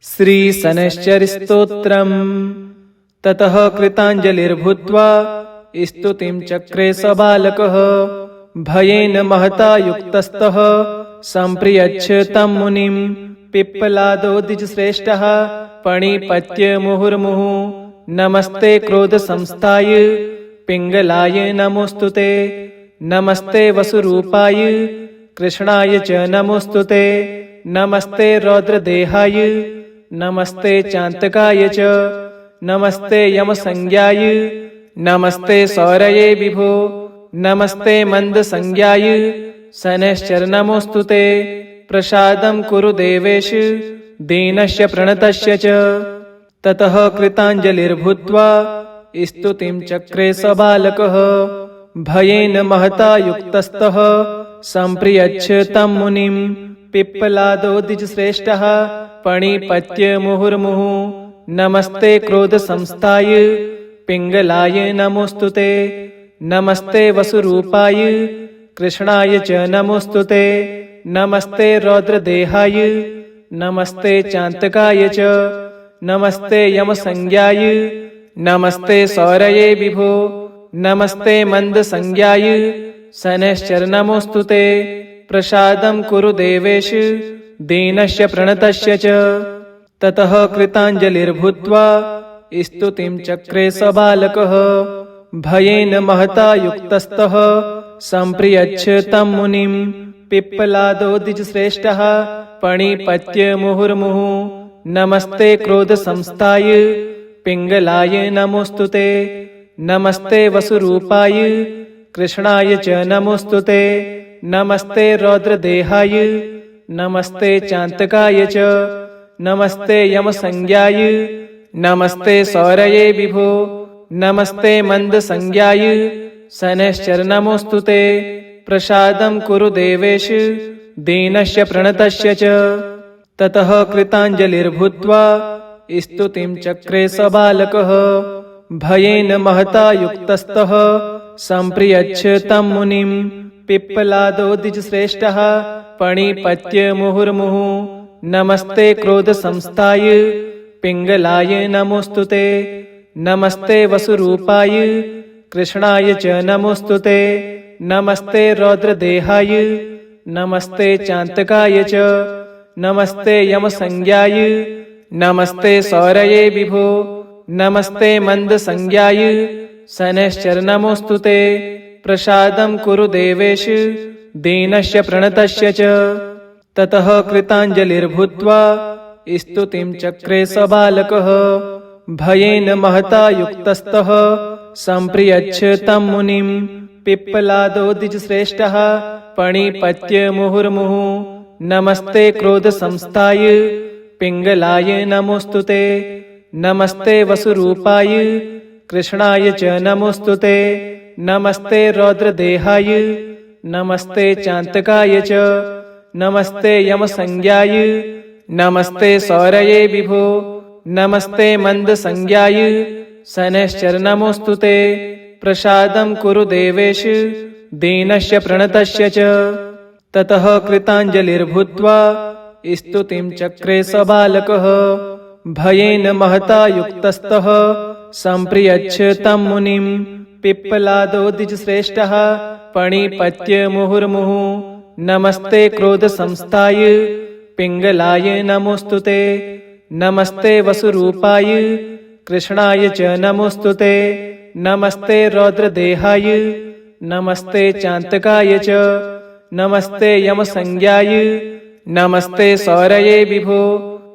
श्रीशनैश्चर्यस्तोत्रम्। ततः कृताञ्जलिर्भूत्वा स्तुतिं चक्रे स बालकः। भयेन महता युक्तस्तः सम्प्रियच्छ तं मुनिं। पिप्पलादो द्विजश्रेष्ठः पणिपत्य मुहुर्मुहुः। नमस्ते क्रोधसंस्थाय पिङ्गलाय नमोऽस्तुते। नमस्ते वसुरूपाय कृष्णाय च नमोऽस्तुते। नमस्ते रौद्रदेहाय नमस्ते चान्तकाय च। नमस्ते यमसंज्ञाय नमस्ते सौरये विभो। नमस्ते मन्दसंज्ञाय शनैश्चरनमोऽस्तुते। प्रसादं कुरु देवेश दीनस्य प्रणतस्य च। ततः कृताञ्जलिर्भूत्वा स्तुतिं चक्रे स बालकः। भयेन महता युक्तस्तः सम्प्रियच्छ तं मुनिं। पिप्पलादो द्विजश्रेष्ठः पणिपत्य मुहुर्मुहुः। नमस्ते क्रोधसंस्थाय पिङ्गलाय नमोऽस्तुते। नमस्ते वसुरूपाय कृष्णाय च नमोऽस्तुते। नमस्ते रौद्रदेहाय नमस्ते चान्तकाय च। नमस्ते यमसंज्ञाय नमस्ते सौरये विभो। नमस्ते मन्दसंज्ञाय शनैश्चरनमोऽस्तुते। प्रसादं कुरु देवेश दीनस्य प्रणतस्य च। ततः कृताञ्जलिर्भूत्वा स्तुतिं चक्रे स बालकः। भयेन महता युक्तस्तः सम्प्रियच्छ तं मुनिं। पिप्पलादो द्विजश्रेष्ठः पणिपत्य मुहुर्मुहुः। नमस्ते क्रोधसंस्थाय पिङ्गलाय नमोऽस्तुते। नमस्ते वसुरूपाय कृष्णाय च नमोऽस्तुते। नमस्ते रौद्रदेहाय नमस्ते चान्तकाय च। नमस्ते यमसंज्ञाय नमस्ते सौरये विभो। नमस्ते मन्दसंज्ञाय शनैश्चरनमोऽस्तुते। प्रसादं कुरु देवेश दीनस्य प्रणतस्य च। ततः कृताञ्जलिर्भूत्वा स्तुतिं चक्रे स बालकः। भयेन महता युक्तस्तः सम्प्रियच्छ तं मुनिं। पिप्पलादो द्विजश्रेष्ठः पणिपत्य मुहुर्मुहुः। नमस्ते क्रोधसंस्थाय पिङ्गलाय नमोऽस्तुते। नमस्ते वसुरूपाय कृष्णाय च नमोऽस्तुते। नमस्ते रौद्रदेहाय नमस्ते चान्तकाय च। नमस्ते यमसंज्ञाय नमस्ते सौरये विभो। नमस्ते मन्दसंज्ञाय शनैश्चरनमोऽस्तुते। प्रसादं कुरु देवेश दीनस्य प्रणतस्य च। ततः कृताञ्जलिर्भूत्वा स्तुतिं चक्रे स बालकः। भयेन महता युक्तस्तः सम्प्रियच्छ तं मुनिं। पिप्पलादो द्विजश्रेष्ठः पणिपत्य मुहुर्मुहुः। नमस्ते क्रोधसंस्थाय पिङ्गलाय नमोऽस्तुते। नमस्ते वसुरूपाय कृष्णाय च नमोऽस्तुते। नमस्ते रौद्रदेहाय नमस्ते चान्तकाय च। नमस्ते यमसंज्ञाय नमस्ते सौरये विभो। नमस्ते मन्दसंज्ञाय शनैश्चरनमोऽस्तुते। प्रसादं कुरु देवेश दीनस्य प्रणतस्य च। ततः कृताञ्जलिर्भूत्वा स्तुतिं चक्रे स बालकः। भयेन महता युक्तस्तः सम्प्रियच्छ तं मुनिं। पिप्पलादो द्विजश्रेष्ठः पणिपत्य मुहुर्मुहुः। नमस्ते क्रोधसंस्थाय पिङ्गलाय नमोऽस्तुते। नमस्ते वसुरूपाय कृष्णाय च नमोऽस्तुते। नमस्ते रौद्रदेहाय नमस्ते चान्तकाय च। नमस्ते यमसंज्ञाय नमस्ते सौरये विभो।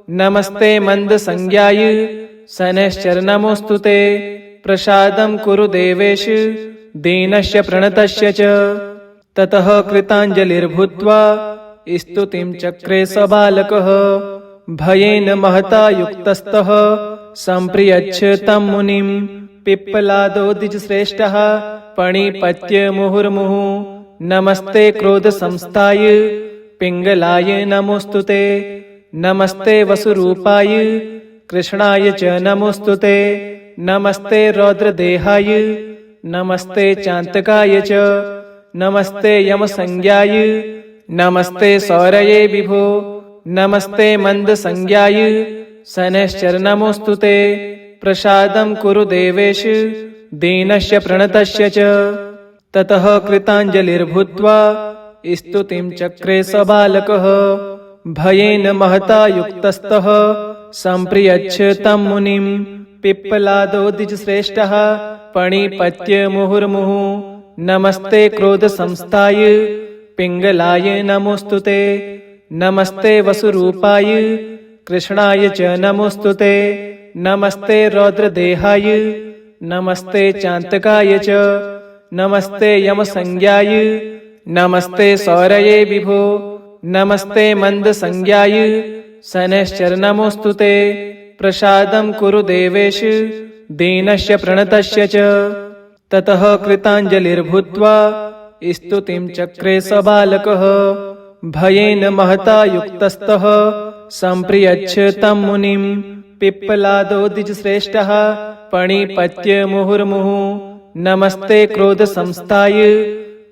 नमस्ते मन्दसंज्ञाय शनैश्चरनमोऽस्तुते। प्रसादं कुरु देवेश दीनस्य प्रणतस्य च। ततः कृताञ्जलिर्भूत्वा स्तुतिं चक्रे स बालकः। भयेन महता युक्तस्तः सम्प्रियच्छ तं मुनिं। पिप्पलादो द्विजश्रेष्ठः पणिपत्य मुहुर्मुहुः। नमस्ते क्रोधसंस्थाय पिङ्गलाय नमोऽस्तुते। नमस्ते वसुरूपाय कृष्णाय च नमोऽस्तुते। नमस्ते रौद्रदेहाय नमस्ते चान्तकाय च। नमस्ते यमसंज्ञाय नमस्ते सौरये विभो। नमस्ते मन्दसंज्ञाय शनैश्चरनमोऽस्तु ते प्रसादं कुरु देवेश दीनस्य प्रणतस्य च ततः कृताञ्जलिर्भूत्वा स्तुतिं चक्रे स बालकः भयेन महता युक्तस्तः सम्प्रियच्छ तं मुनिं पिप्पलादो द्विजश्रेष्ठः पणिपत्य मुहुर्मुहुः नमस्ते क्रोधसंस्थाय पिङ्गलाय नमोऽस्तु ते नमस्ते वसुरूपाय कृष्णाय च नमोऽस्तु ते नमस्ते रौद्रदेहाय नमस्ते चान्तकाय च नमस्ते यमसंज्ञाय नमस्ते सौरये विभो नमस्ते मन्दसंज्ञाय शनैश्चरनमोऽस्तु ते प्रसादं कुरु देवेश दीनस्य प्रणतस्य च ततः कृताञ्जलिर्भूत्वा स्तुतिं चक्रे स बालकः भयेन महता युक्तस्तः सम्प्रियच्छ तं मुनिं पिप्पलादो द्विजश्रेष्ठः पणिपत्य मुहुर्मुहुः नमस्ते क्रोधसंस्थाय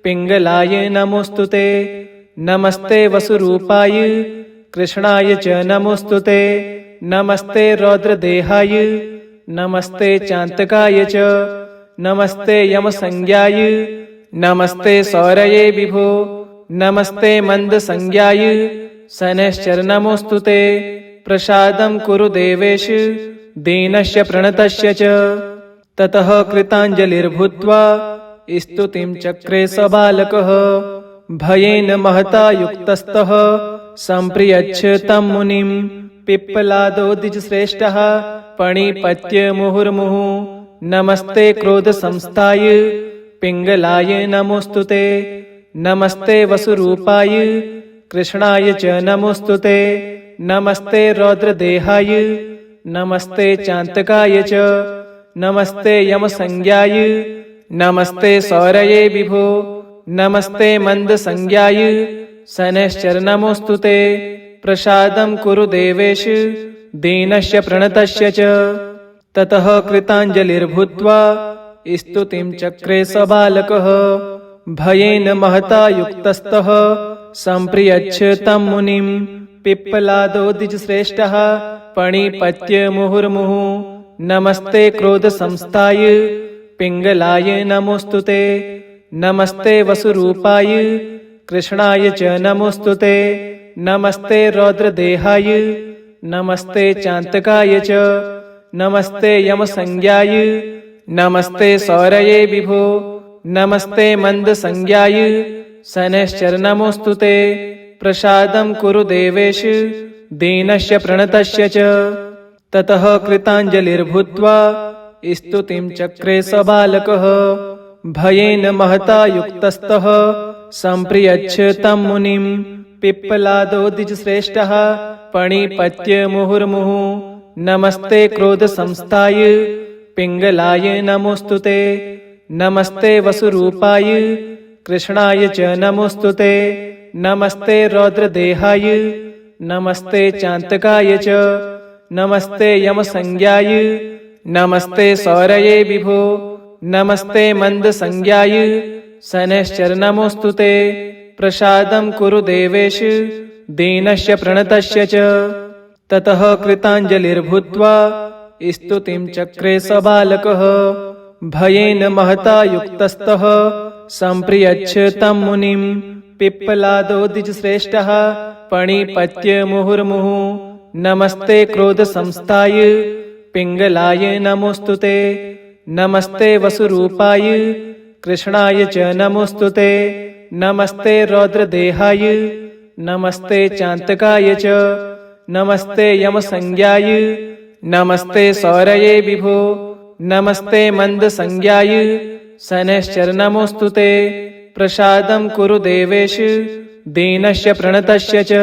पिङ्गलाय नमोऽस्तु ते नमस्ते वसुरूपाय कृष्णाय च नमोऽस्तु ते नमस्ते रौद्रदेहाय नमस्ते चान्तकाय च नमस्ते यमसंज्ञाय नमस्ते सौरये विभो नमस्ते मन्दसंज्ञाय शनैश्चरनमोऽस्तु ते प्रसादं कुरु देवेश दीनस्य प्रणतस्य च ततः कृताञ्जलिर्भूत्वा स्तुतिं चक्रे स बालकः भयेन महता युक्तस्तः सम्प्रियच्छ तं मुनिं पिप्पलादो द्विजश्रेष्ठः पणिपत्य मुहुर्मुहुः नमस्ते क्रोधसंस्थाय पिङ्गलाय नमोऽस्तु ते नमस्ते वसुरूपाय कृष्णाय च नमोऽस्तु ते नमस्ते रौद्रदेहाय नमस्ते चान्तकाय च नमस्ते यमसंज्ञाय नमस्ते सौरये विभो नमस्ते मन्दसंज्ञाय शनैश्चरनमोऽस्तु ते प्रसादं कुरु देवेश दीनस्य प्रणतस्य च ततः कृताञ्जलिर्भूत्वा स्तुतिं चक्रे स बालकः भयेन महता युक्तस्तः सम्प्रियच्छ तं मुनिं पिप्पलादो द्विजश्रेष्ठः पणिपत्य मुहुर्मुहुः नमस्ते क्रोधसंस्थाय पिङ्गलाय नमोऽस्तु ते नमस्ते वसुरूपाय कृष्णाय च नमोऽस्तु ते नमस्ते रौद्रदेहाय नमस्ते चान्तकाय च नमस्ते यमसंज्ञाय नमस्ते सौरये विभो नमस्ते मन्दसंज्ञाय शनैश्चरनमोऽस्तु ते प्रसादं कुरु देवेश दीनस्य प्रणतस्य च ततः कृताञ्जलिर्भूत्वा स्तुतिं चक्रे स बालकः भयेन महता युक्तस्तः सम्प्रियच्छ तं मुनिं पिप्पलादो द्विजश्रेष्ठः पणिपत्य मुहुर्मुहुः नमस्ते क्रोधसंस्थाय पिङ्गलाय नमोऽस्तु ते नमस्ते वसुरूपाय कृष्णाय च नमोऽस्तु ते नमस्ते रौद्रदेहाय नमस्ते चान्तकाय च नमस्ते यमसंज्ञाय नमस्ते सौरये विभो नमस्ते मन्दसंज्ञाय शनैश्चरनमोऽस्तु ते प्रसादं कुरु देवेश दीनस्य प्रणतस्य च ततः कृताञ्जलिर्भूत्वा स्तुतिं चक्रे स बालकः भयेन महता युक्तस्तः सम्प्रियच्छ तं मुनिं पिप्पलादो द्विजश्रेष्ठः पणिपत्य मुहुर्मुहुः नमस्ते क्रोधसंस्थाय पिङ्गलाय नमोऽस्तु ते नमस्ते वसुरूपाय कृष्णाय च नमोऽस्तु ते नमस्ते रौद्रदेहाय नमस्ते चान्तकाय च नमस्ते यमसंज्ञाय नमस्ते सौरये विभो नमस्ते मन्दसंज्ञाय शनैश्चरनमोऽस्तु ते प्रसादं कुरु देवेश दीनस्य प्रणतस्य च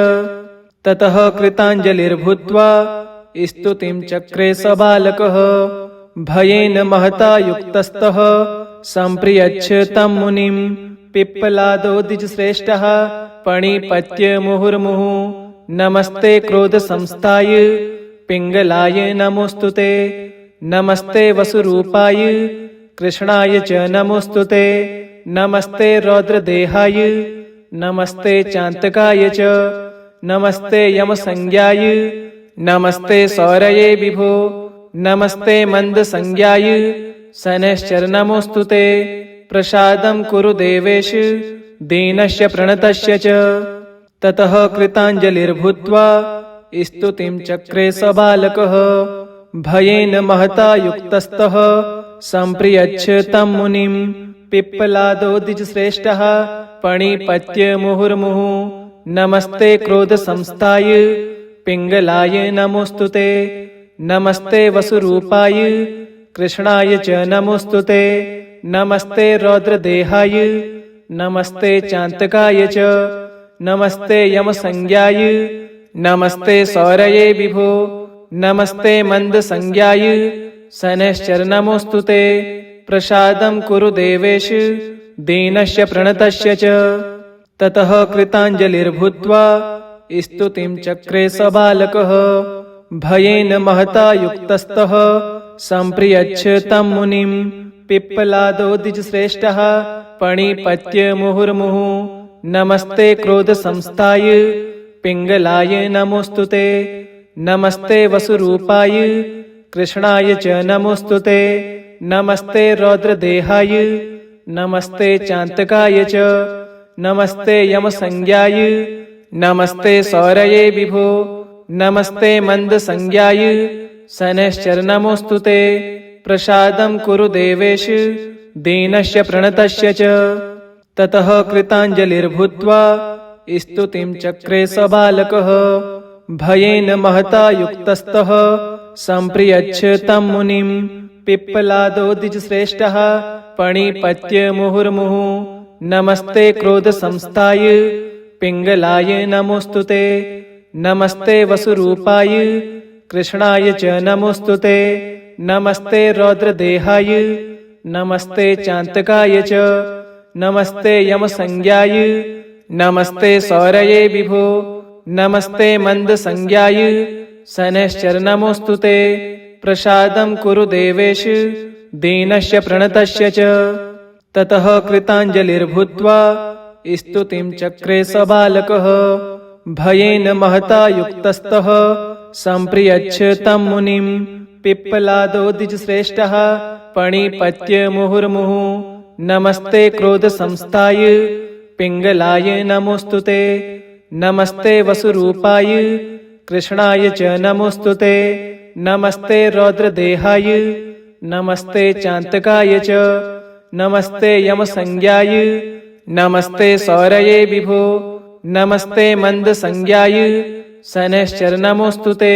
ततः कृताञ्जलिर्भूत्वा स्तुतिं चक्रे स बालकः भयेन महता युक्तस्तः सम्प्रियच्छ तं मुनिं पिप्पलादो द्विजश्रेष्ठः पणिपत्य मुहुर्मुहुः नमस्ते क्रोधसंस्थाय पिङ्गलाय नमोऽस्तु ते नमस्ते वसुरूपाय कृष्णाय च नमोऽस्तु ते नमस्ते रौद्रदेहाय नमस्ते चान्तकाय च नमस्ते यमसंज्ञाय नमस्ते सौरये विभो नमस्ते मन्दसंज्ञाय शनैश्चरणमोऽस्तु ते प्रसादं कुरु देवेश दीनस्य प्रणतस्य च ततः कृताञ्जलिर्भूत्वा स्तुतिं चक्रे स बालकः भयेन महता युक्तस्तः सम्प्रियच्छ तं मुनिं पिप्पलादो द्विजश्रेष्ठः पणिपत्य मुहुर्मुहुः नमस्ते क्रोधसंस्थाय पिङ्गलाय नमोऽस्तु ते नमस्ते वसुरूपाय कृष्णाय च नमोऽस्तु ते नमस्ते रौद्रदेहाय नमस्ते चान्तकाय च नमस्ते यमसंज्ञाय नमस्ते सौरये विभो नमस्ते मन्दसंज्ञाय शनैश्चरणमोऽस्तु ते प्रसादं कुरु देवेश दीनस्य प्रणतस्य च ततः कृताञ्जलिर्भूत्वा स्तुतिं चक्रे स बालकः भयेन महता युक्तस्तः सम्प्रियच्छ तं मुनिं पिप्पलादो द्विजश्रेष्ठः पणिपत्य मुहुर्मुहुः नमस्ते क्रोधसंस्थाय पिङ्गलाय नमोऽस्तु ते नमस्ते वसुरूपाय कृष्णाय च नमोऽस्तु ते नमस्ते रौद्रदेहाय नमस्ते चान्तकाय च नमस्ते यमसंज्ञाय नमस्ते सौरये विभो नमस्ते मन्दसंज्ञाय शनैश्चरणमोऽस्तु ते प्रसादं कुरु देवेश दीनस्य प्रणतस्य च ततः कृताञ्जलिर्भूत्वा स्तुतिं चक्रे स बालकः भयेन महता युक्तस्तः सम्प्रियच्छ तं मुनिं पिप्पलादो द्विजश्रेष्ठः पणिपत्य मुहुर्मुहुः नमस्ते क्रोधसंस्थाय पिङ्गलाय नमोऽस्तु ते नमस्ते वसुरूपाय कृष्णाय च नमोऽस्तु ते नमस्ते रौद्रदेहाय नमस्ते चान्तकाय च नमस्ते यमसंज्ञाय नमस्ते सौरये विभो नमस्ते मन्दसंज्ञाय शनैश्चरणमोऽस्तु ते प्रसादं कुरु देवेश दीनस्य प्रणतस्य च ततः कृताञ्जलिर्भूत्वा स्तुतिं चक्रे स बालकः भयेन महता युक्तस्तः सम्प्रियच्छ तं मुनिं पिप्पलादो द्विजश्रेष्ठः पणिपत्य मुहुर्मुहुः नमस्ते क्रोधसंस्थाय पिङ्गलाय नमोऽस्तु ते नमस्ते वसुरूपाय कृष्णाय च नमोऽस्तु ते नमस्ते रौद्रदेहाय नमस्ते चान्तकाय च नमस्ते यमसंज्ञाय नमस्ते सौरये विभो नमस्ते मन्दसंज्ञाय शनैश्चरणमोऽस्तु ते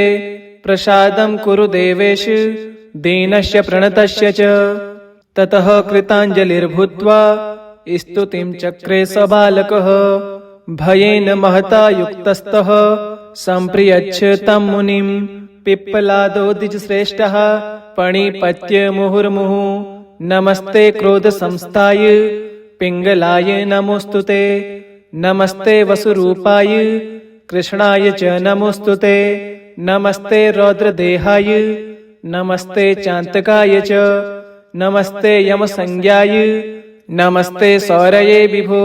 प्रसादं कुरु देवेश दीनस्य प्रणतस्य च ततः कृताञ्जलिर्भूत्वा स्तुतिं चक्रे स बालकः भयेन महता युक्तस्तः सम्प्रियच्छ तं मुनिं पिप्पलादो द्विजश्रेष्ठः पणिपत्य मुहुर्मुहुः नमस्ते क्रोधसंस्थाय पिङ्गलाय नमोऽस्तु ते नमस्ते वसुरूपाय कृष्णाय च नमोऽस्तु ते नमस्ते रौद्रदेहाय नमस्ते चान्तकाय च नमस्ते यमसंज्ञाय नमस्ते सौरये विभो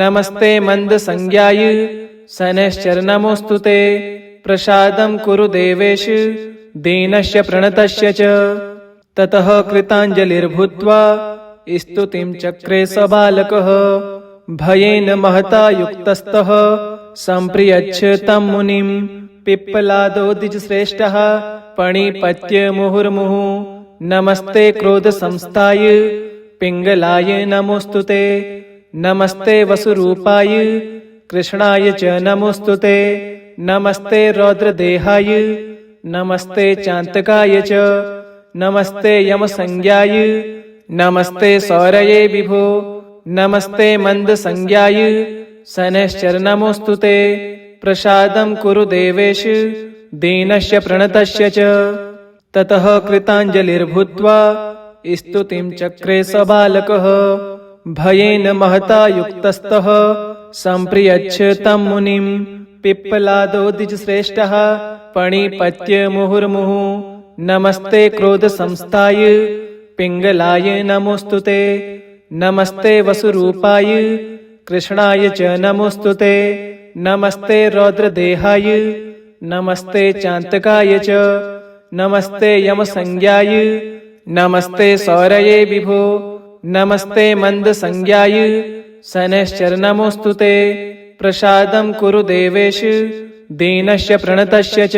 नमस्ते मन्दसंज्ञाय शनैश्चरणमोऽस्तु ते प्रसादं कुरु देवेश दीनस्य प्रणतस्य च ततः कृताञ्जलिर्भूत्वा स्तुतिं चक्रे स बालकः भयेन महता युक्तस्तः सम्प्रियच्छ तं मुनिं पिप्पलादो द्विजश्रेष्ठः पणिपत्य मुहुर्मुहुः नमस्ते क्रोधसंस्थाय पिङ्गलाय नमोऽस्तु ते नमस्ते वसुरूपाय कृष्णाय च नमोऽस्तु ते नमस्ते रौद्रदेहाय नमस्ते चान्तकाय च नमस्ते यमसंज्ञाय नमस्ते सौरये विभो नमस्ते मन्दसंज्ञाय शनैश्चरणमोऽस्तु ते प्रसादं कुरु देवेश दीनस्य प्रणतस्य च ततः कृताञ्जलिर्भूत्वा स्तुतिं चक्रे स बालकः भयेन महता युक्तस्तः सम्प्रियच्छ तं मुनिं पिप्पलादो द्विजश्रेष्ठः पणिपत्य मुहुर्मुहुः नमस्ते क्रोधसंस्थाय पिङ्गलाय नमोऽस्तु ते नमस्ते वसुरूपाय कृष्णाय च नमोऽस्तु ते नमस्ते रौद्रदेहाय नमस्ते चान्तकाय च नमस्ते यमसंज्ञाय नमस्ते सौरये विभो नमस्ते मन्दसंज्ञाय शनैश्चरणमोऽस्तु ते प्रसादं कुरु देवेश दीनस्य प्रणतस्य च।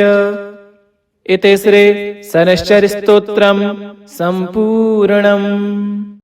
इति श्री शनैश्चरस्तोत्रम् सम्पूर्णम्।